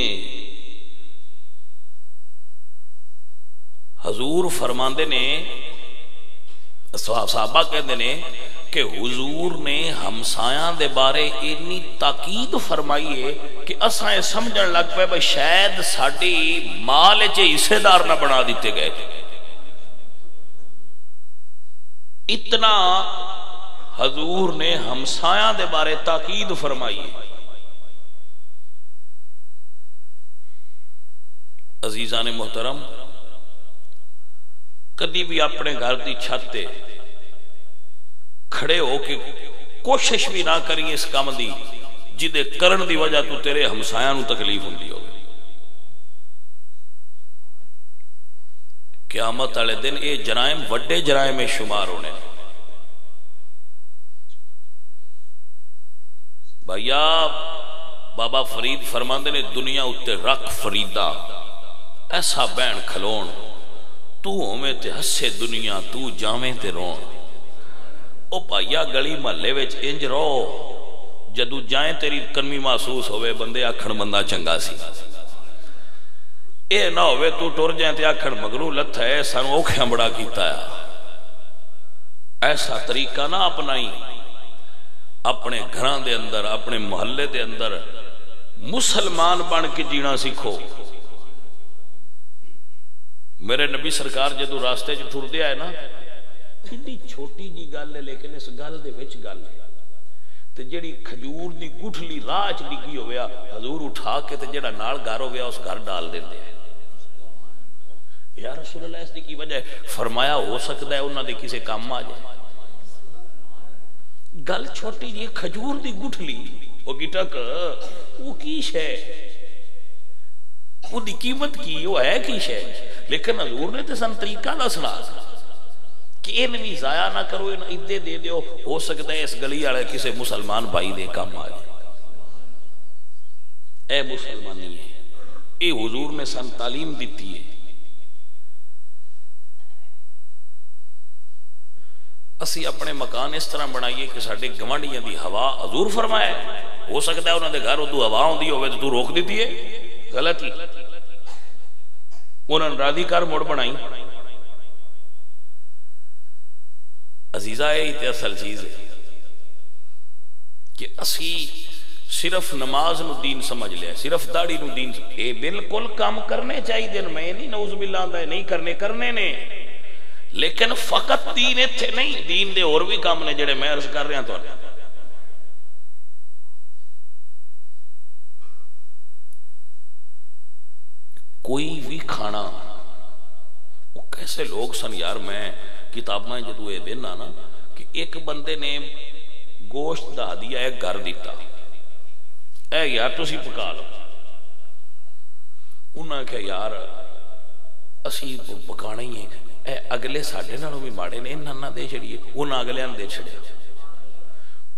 Speaker 1: حضور فرماندے نے، صحابہ کہندے نے کہ حضور نے ہمسایاں دے بارے اتنی تاکید فرمائی ہے کہ اساں یہ سمجھن لگ پے بھئی شاید ساڈی مال وچ حصے دار نہ بنا دیتے گئے، اتنا حضور نے ہمسایاں دے بارے تاکید فرمائی ہے۔ عزیزان محترم، کدی بھی اپنے گھر دی چھت تے کھڑے ہو کے کوشش بھی نہ کری اس کام دی جدے کرن دی وجہ تو تیرے ہمسایاں نوں تکلیف ہوندی ہوگی۔ قیامت والے دن اے جرائم وڈے جرائم میں شمار ہونے۔ بھائیا بابا فرید فرماندے نے دنیا اتے رکھ فریدہ ایسا بین کھلون، تو ہومیں تے ہسے دنیا تو جامیں تے رون۔ او بھائیا گلی محلے وچ انج رو جدو جائیں تیری کنمی محسوس ہوئے بندے آکھن بندہ چنگا سی، اے نہ ہوئے تو ٹر جائیں تے آکھن مگرو لت ہے سانو اوکھیاں بڑا کیتا ہے۔ ایسا طریقہ نہ اپنائی، اپنے گھران دے اندر، اپنے محلے دے اندر مسلمان بن کے جینا سیکھو۔ میرے نبی سرکار جدو راستے جو ٹر دیا ہے نا، کتنی چھوٹی جی گل ہے لیکن اس گل دے وچ گل ہے، تے جڑی کھجور دی گٹھلی راہ چ ڈگی ہویا حضور اٹھا کے تے جڑا نال گھر ہویا اس گھر ڈال دیندے ہیں۔ یا رسول اللہ اس دی کی وجہ ہے؟ فرمایا ہو سکتا ہے انہاں دے کسے کام آ جائے۔ گل چھوٹی جی کھجور دی گٹھلی، وہ گٹک وہ کی شے، وہ دی قیمت کی، وہ ہے کی شے، لیکن حضور نے تے سن طریقہ دسنا کہ ان بھی ضائع نہ کرو، ان ادے دے دیو، ہو سکتا ہے اس گلی والے کسی مسلمان بھائی دے کام آ جائے۔ اے مسلمانی ہے، اے حضور نے سن تعلیم دیتی ہے۔ اسی اپنے مکان اس طرح بنائیے کہ ساڈے گوانڈیاں دی ہوا حضور فرمایا ہے، ہو سکتا ہے انہاں دے گھر ادو ہوا ہوندی ہوے تے تو روک دیتی ہے، غلط ہی انہاں راضی کر مڑ بنائی۔ عزیزہ ہے تے اصل چیز ہے کہ اسی صرف نماز نو دین سمجھ لیا، صرف داڑھی نو دین، اے بالکل کام کرنے چاہیے دن میں نہیں نعوذ باللہ آندا ہے نہیں کرنے نے، لیکن فقط دین ایتھے نہیں، دین دے اور بھی کام نے جڑے میں عرض کر رہا تو۔ کوئی بھی کھانا، وہ کیسے لوگ سن یار، میں کتاباں جدو یہ دینا نا کہ ایک بندے نے گوشت دا ہدیہ ایک گھر دیتا، اے یار تسی پکا لو، انہاں کہ یار اسی پکانا ہی ہے، اے اگلے ساڈے نالوں بھی ماڑے نے، انہاں نہ دے چھڑیے، انہاں اگلیاں دے چھڑیا،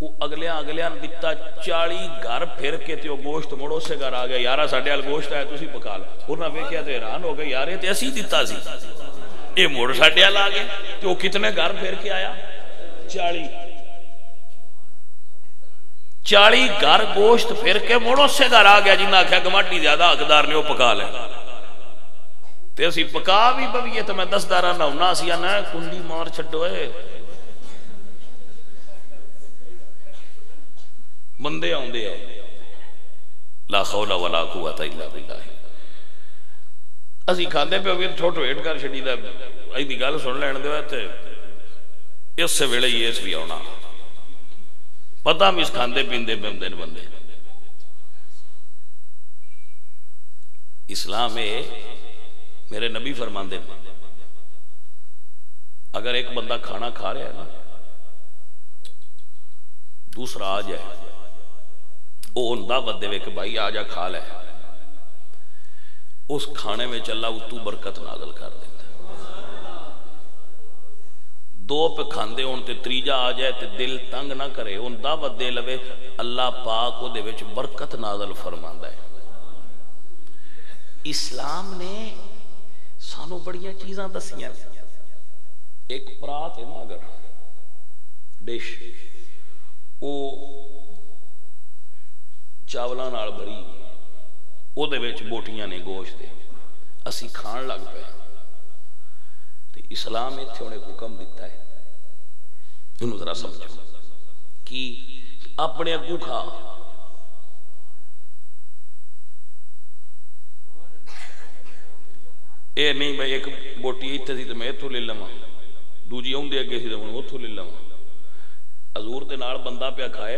Speaker 1: وہ اگلیاں دیتا 40 گھر پھر کے تے وہ گوشت مڑو سے گھر آ گیا، یارہ ساڈے ال گوشت ہے تسی پکا لو، انہاں ویکھیا تے حیران ہو گئے، یار یہ تے اسی دیتا سی، یہ مڑ ساڈے ال آ گئے، تے وہ کتنے گھر پھر کے آیا؟ 40 گھر گوشت پھر کے مڑ اسے گھر آ گیا جنہیں آخیا گماٹی زیادہ حقدار نے وہ پکا لے تے اسی پکا بھی پویے تو میں دسدا رہنا ہونا اسی آنا کنڈی مار چھڈو اے بندے آؤندے ہیں لا حول ولا قوت الا باللہ اسی کھاندے پہ ہوئے چھوٹ ویٹ کر چھڈی دا ائی دی گل سن لین دے تے اس سے ویلے ہی اس بھی آنا پتہ بھی اس کھاندے پیندے پہ ہوندے بندے اسلام ہے میرے نبی فرماندے اگر ایک بندہ کھانا کھا رہا ہے نا دوسرا آ جائے وہ دعوت دے کہ بھائی آ جا کھا لے اس کھانے میں چلا اتو برکت نازل کر دیتا دو پہ کھاندے ہون تے تریجا آ جائے تے دل تنگ نہ کرے ان دعوت دے لوے اللہ پاک وہ دے وچ برکت نازل فرماندا ہے اسلام نے سانو بڑیاں چیزاں دسیاں ایک پرات ہے نا اگر ڈش وہ چاولاں نال بھری او دے وچ بوٹیاں نے گوشت دے اسی کھان لگ پے تے اسلام ایتھے انہیں حکم دیتا ہے انہوں ذرا سمجھو کہ اپنے اگوں کھا اے نہیں میں ایک بوٹی ایتھے سی تے میں ایتھوں لے لواں دوجی اوندے اگے سی تے میں اوتھوں لے لواں حضور دے نال بندہ پیا کھائے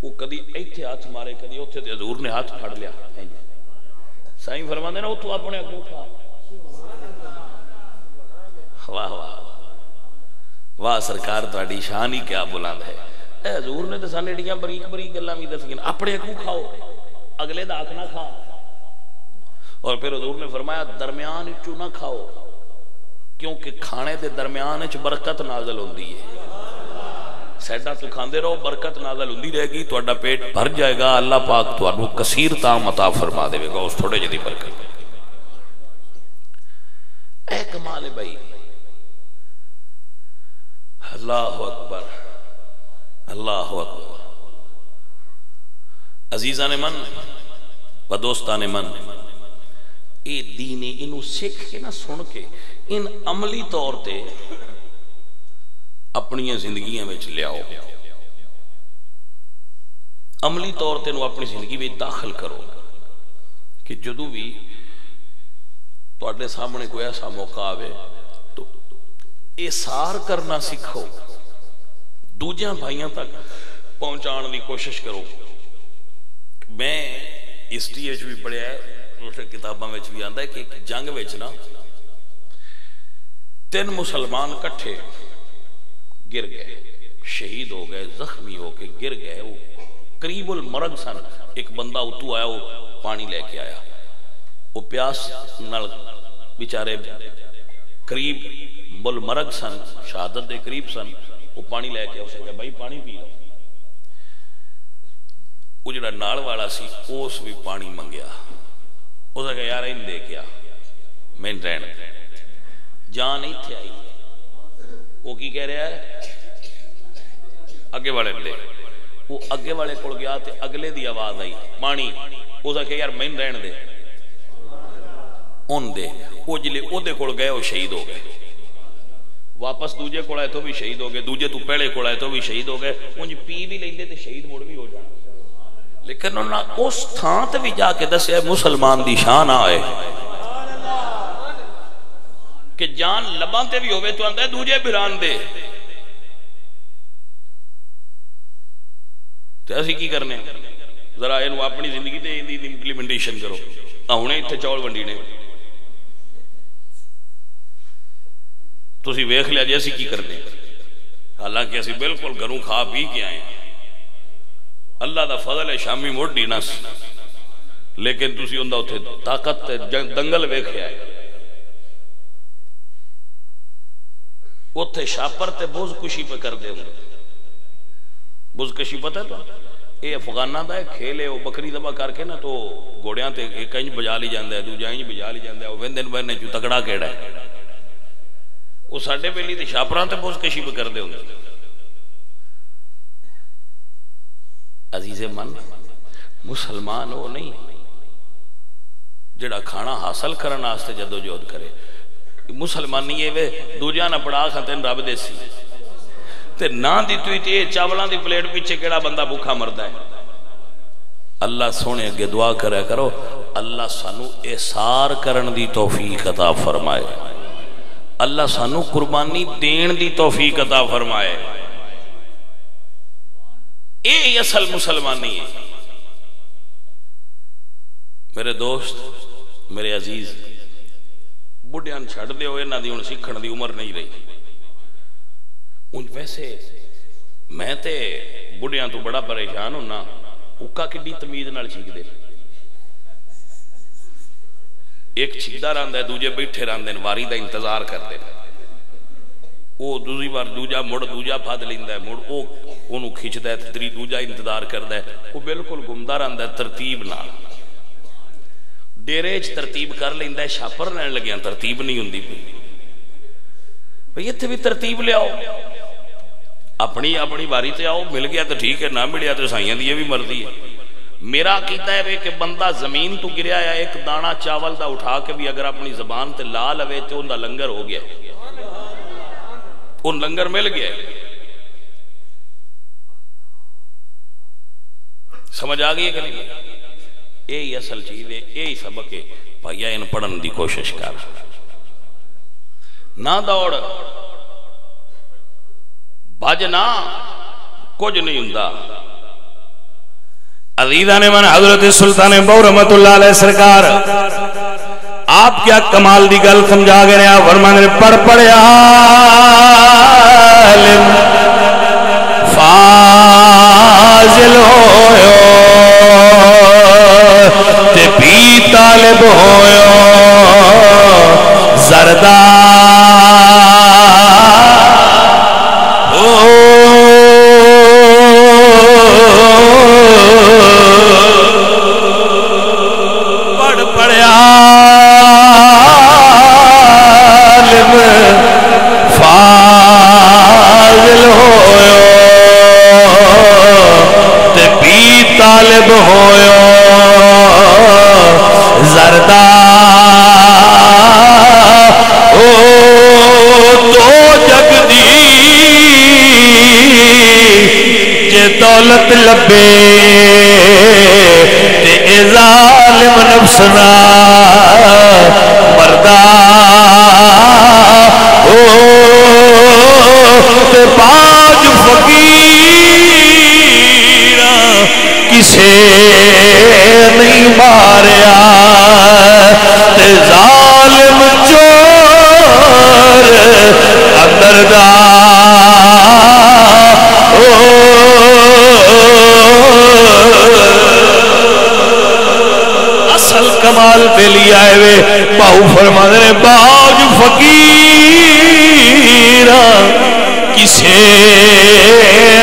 Speaker 1: وہ کدی ایتھے ہاتھ مارے کدی اوتھے تے حضور نے ہاتھ پھڑ لیا سائیں فرماندے نا اوتھوں اپنے اگوں کھا واہ واہ واہ سرکار تہاڈی شان ہی کیا بلند ہے اے حضور نے تے سانے ڈیاں بریک بریک گلاں وی دسیاں اپنے اگوں کھاؤ اگلے دا حق نہ کھا اور پھر حضور نے فرمایا درمیان وچوں نہ کھاؤ کیونکہ کھانے دے درمیان وچ برکت نازل ہوندی ہے سیڈا تو کھاندے رہو برکت نازل ہوندی رہے گی تہاڈا پیٹ بھر جائے گا اللہ پاک تانوں کثیر طعام عطا فرما دے گا اس تھوڑے جدی برکت اے کمال ہے بھائی اللہ اکبر اللہ اکبر عزیزان من و دوستان من اے دین انہوں سکھ کے نہ سن کے ان عملی طور تے اپنی زندگیاں میں لے آؤ عملی طور تے اپنی زندگی میں داخل کرو کہ جدو بھی تواڈے سامنے کوئی ایسا موقع آوے تو اثار کرنا سکھو دوجیاں بھائیاں تک پہنچان دی کوشش کرو میں ہسٹری وچ بھی پڑھیا ہے دوسرے کتاباں وچ بھی آندا ہے کہ ایک جنگ وچ نا 3 مسلمان کٹھے گر گئے شہید ہو گئے زخمی ہو کے گر گئے وہ قریب المرگ سن ایک بندہ اتو آیا وہ پانی لے کے آیا وہ پیاس نال بیچارے قریب المرگ سن شہادت دے قریب سن وہ پانی لے کے اسے کہا بھائی پانی پی لو وہ جڑا نال والا سی اس بھی پانی منگیا اسے کہا یار ان دے کیا میں رہن جان نہیں تھے آئی وہ کی کہہ رہا ہے اگے والے لے وہ اگے والے کول گیا تے اگلے دی آواز آئی پانی اسے کہا یار میں رہن دے ان دے وہ جلے او دے کول گئے وہ شہید ہو گئے واپس دوجے کول آئے تو بھی شہید ہو گئے دوجے تو پہلے کول آئے تو بھی شہید ہو گئے انج پی بھی لیندے تے شہید مڑ بھی ہو جانا لیکن انہاں اس تھان تے بھی جا کے دسیا مسلمان دی شان آئے کہ جان لباں تے بھی ہوئے تو آندا ہے دوجے بھران دے تے اسی کی کرنے ذرا اینو اپنی زندگی تے دی امپلیمنٹیشن کرو ہنے ایتھے چول ونڈی نے تسی ویکھ لیا جی اسی کی کرنے حالانکہ اسی بالکل گھروں کھا پی کے آئے اللہ دا فضل ہے شامی موڑی نس لیکن تسی اندہ اتھے طاقت دنگل ویکھے آئے اتھے شاپر تے بوز کشی پہ کر دے بوز کشی پتہ ہے تو اے افغانہ دا ہے کھیلے وہ بکری دبا کر کے نا تو گوڑیاں تے ایک انج بجا لی جاندہ ہے دوجہ انج بجا لی جاندہ ہے وہ ویندن بہنے جو تکڑا کیڑا ہے وہ ساڑھے پہلی تے شاپران تے بوز کشی پہ کر دے ہوں عزیز من مسلمان وہ نہیں جڑا کھانا حاصل کرنا آستے جدو جہد کرے. مسلمانی یہ وے دوجہ نہ پڑھا کھاتیں رب دے سی تے نہ دی توی تے چاولاں دی پلیٹ پیچھے کیڑا بندہ بھوکا مردا ہے. اللہ سونے اگے دعا کرے کرو اللہ سانو احسار کرن دی توفیق عطا فرمائے, اللہ سانو قربانی دین دی توفیق عطا فرمائے. اے اصل مسلمانی ہے. میرے دوست میرے عزیز بڑھیاں چھڑ دے ہوئے نہ دی ان سکھن دی عمر نہیں رہی. ان ویسے میں تے بڑھیاں تو بڑا پریشان ہونا اکا کڈی تمیز نال چھیک دے. ایک چھیکدہ راندہ ہے دوجہ بیٹھے راندے واری دا انتظار کرتے وہ دوسری بار دوجہ مڑ دوجہ پھاد لیندہ ہے مڑ وہ انہوں کھچتا ہے تری دوجہ انتظار کرتا ہے وہ بالکل گمدہ راندہ ہے ترتیب نہ ڈیریج ترتیب کر لیندہ ہے شاپر رہنے لگیاں ترتیب نہیں ہوندی بھئی یہ تھے بھی ترتیب لے آؤ اپنی اپنی باری تے آؤ مل گیا تو ٹھیک ہے نہ ملیا تو سائیاں دی یہ بھی مرضی ہے. میرا کہتا ہے کہ بندہ زمین تو گریا ہے ایک دانہ چاول دا اٹھا کے بھی اگر اپنی زبان تے لا لوے تو ان دا لنگر ہو گیا ان لنگر مل گیا. سمجھ آگئی ہے کہ نہیں؟ یہی اصل چیز ہے یہی سبق ہے. بھائیا ان پڑھن دی کوشش کر نہ دوڑ بھجنا کچھ نہیں ہوندا.
Speaker 2: عزیزان من حضرت سلطان بہو رحمت اللہ علیہ سرکار آپ کیا کمال دی گل سمجھا گئے ہیں. فرمان نے پڑھ پڑھیا عالم فاضل ہوئے تے بھی طالب ہوئے زردہ طالب ہویا زردہ او تو جگ دی جے دولت لبے تے ظالم نفسنا مردہ او تے باج فقیر کسے نہیں ماریا تے ظالم چور اندر دا اصل کمال پہ لیا ہے وے باہو فرمانے نے باج فقیر کسے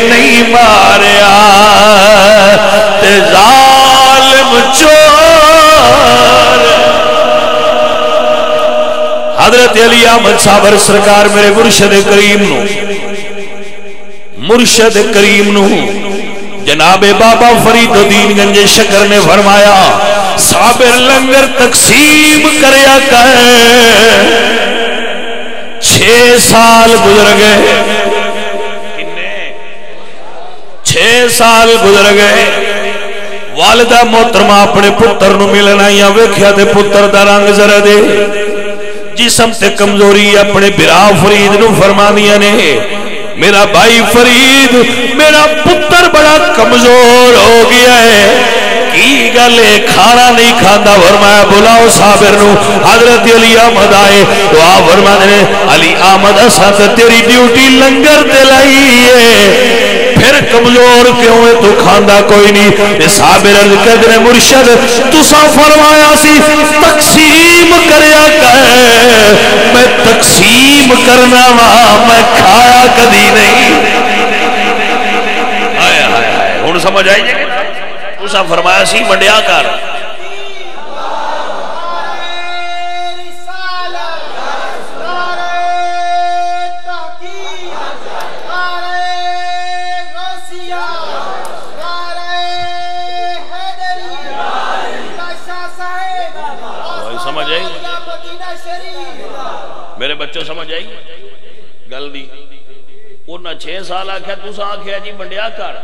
Speaker 2: نہیں ماریا تے ظالم چور. حضرت علی احمد صابر سرکار میرے مرشد کریم نو جناب بابا فرید الدین گنج شکر نے فرمایا صابر لنگر تقسیم کریا کہے. 6 سال گزر گئے 6 سال گزر گئے. والدہ محترمہ اپنے پتر نو ملنا یا ویکھیا تے پتر دا رنگ زرد جسم تے کمزوری اپنے برا فرید نو فرما دیا نے میرا بھائی فرید میرا پتر بڑا کمزور ہو گیا ہے کی گلے کھانا نہیں کھاندہ. فرمایا بلاؤ صابر نو. حضرت علی احمد آئے دعا فرمانے علی احمد اسد تیری ڈیوٹی لنگر دلائی ہے پھر کمزور کیوں ہے تو کھاندہ کوئی نہیں. صابر عرض کردنے مرشد تسا فرمایا سی تقسیم کریا کہے میں تقسیم کرنا وہاں میں کھایا کدی نہیں. آئے آئے آئے ہون سمجھ آئی جائے تسا فرمایا سی منڈیا کر
Speaker 1: میرے بچوں سمجھ آئی گل دی؟ انہاں 6 سال آکھیا تساں آکھیا جی ونڈیا کر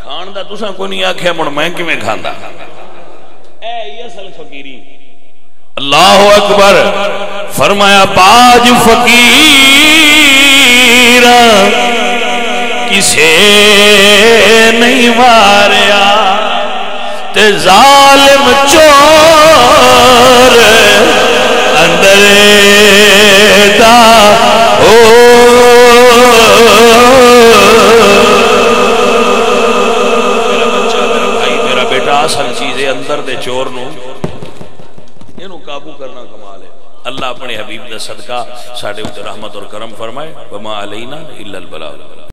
Speaker 1: کھان دا تساں کوئی نہیں آکھیا مڑ میں کیویں کھاندا؟ اے اصل فقیری۔
Speaker 2: اللہ اکبر۔ فرمایا باج فقیر کسے نہیں ماریا تے ظالم چور اندر دا ہو
Speaker 1: اصل چیز ہے اندر دے چور نو اینو قابو کرنا کمال ہے۔ اللہ اپنے حبیب دا صدقہ ساڈے اوپر رحمت اور کرم فرمائے۔ وما علینا الا البلاغ۔